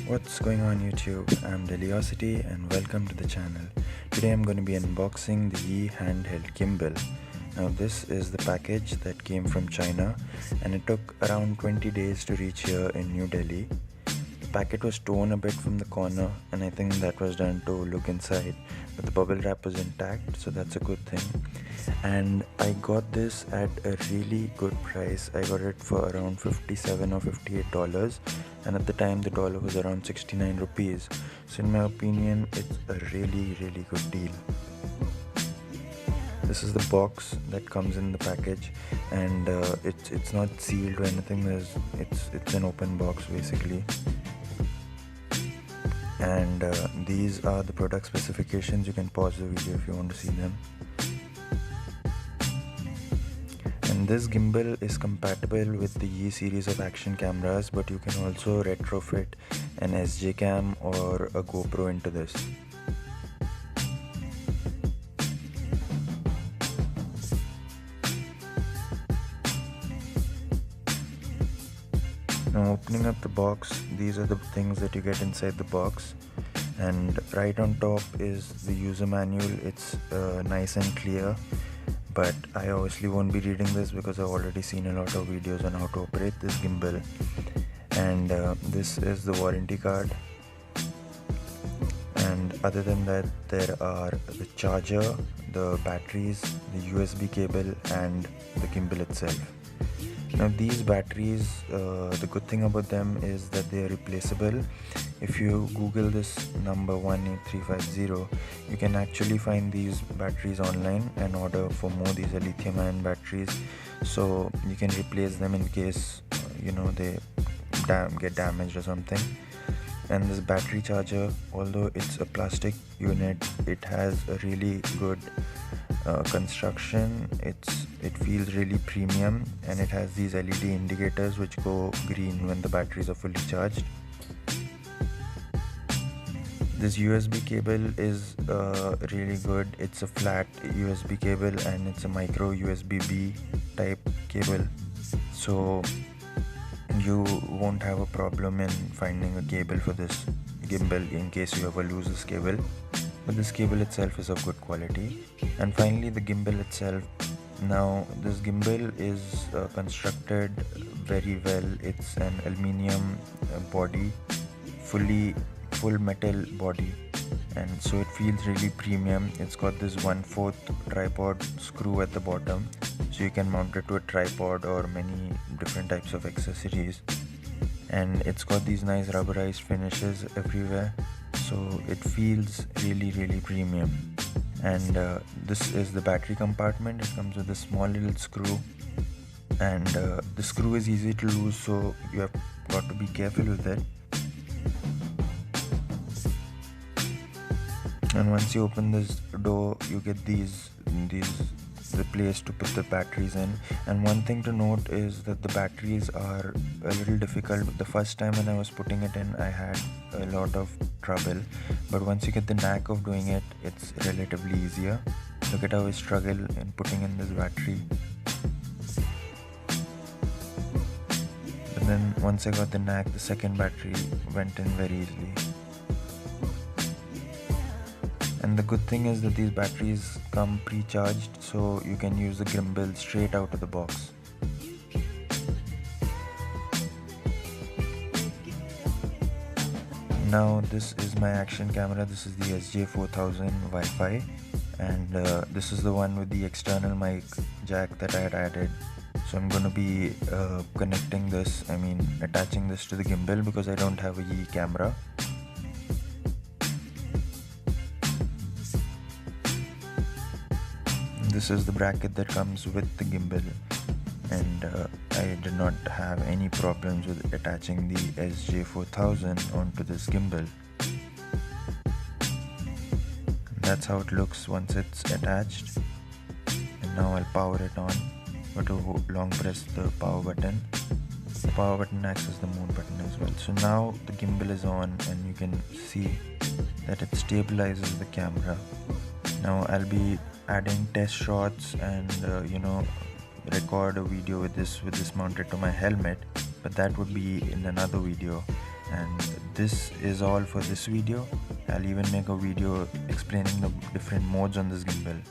What's going on YouTube? I'm Delhiocity and welcome to the channel. Today I'm going to be unboxing the Yi Handheld Gimbal. Now this is the package that came from China and it took around 20 days to reach here in New Delhi. The packet was torn a bit from the corner and I think that was done to look inside, but the bubble wrap was intact, so that's a good thing. And I got this at a really good price. I got it for around $57 or $58, and at the time the dollar was around 69 rupees. So in my opinion, it's a really good deal. This is the box that comes in the package, and it's not sealed or anything. It's an open box basically. And these are the product specifications. You can pause the video if you want to see them. And this gimbal is compatible with the Yi series of action cameras, but you can also retrofit an SJ cam or a GoPro into this. Now opening up the box, these are the things that you get inside the box, and right on top is the user manual. It's nice and clear, but I obviously won't be reading this because I've already seen a lot of videos on how to operate this gimbal. And this is the warranty card, and other than that there are the charger, the batteries, the USB cable and the gimbal itself. Now these batteries, the good thing about them is that they are replaceable. If you Google this number 18350, you can actually find these batteries online and order for more. These are lithium ion batteries, so you can replace them in case they get damaged or something. And this battery charger, although it's a plastic unit, it has a really good construction. It feels really premium, and it has these LED indicators which go green when the batteries are fully charged. This USB cable is really good. It's a flat USB cable and it's a micro USB-B type cable, so you won't have a problem in finding a cable for this gimbal in case you ever lose this cable. But this cable itself is of good quality. And finally, the gimbal itself. Now this gimbal is constructed very well. It's an aluminium body, full metal body, and so it feels really premium. It's got this 1/4 tripod screw at the bottom, so you can mount it to a tripod or many different types of accessories. And it's got these nice rubberized finishes everywhere, so it feels really premium. And this is the battery compartment. It comes with a small little screw, and the screw is easy to lose, so you have got to be careful with it. And once you open this door, you get the place to put the batteries in. And one thing to note is that the batteries are a little difficult. The first time when I was putting it in, I had a lot of trouble, but once you get the knack of doing it, it's relatively easier. Look at how I struggle in putting in this battery. But then once I got the knack, the second battery went in very easily. And the good thing is that these batteries come pre-charged, so you can use the gimbal straight out of the box. Now this is my action camera. This is the SJ4000 Wi-Fi, and this is the one with the external mic jack that I had added. So I'm going to be attaching this to the gimbal because I don't have a Yi camera. This is the bracket that comes with the gimbal, and I did not have any problems with attaching the SJ4000 onto this gimbal. That's how it looks once it's attached. And now I'll power it on. But to long press the power button. The power button acts as the mode button as well. So now the gimbal is on, and you can see that it stabilizes the camera. Now I'll be adding test shots and record a video with this mounted to my helmet, but that would be in another video. And this is all for this video. I'll even make a video explaining the different modes on this gimbal.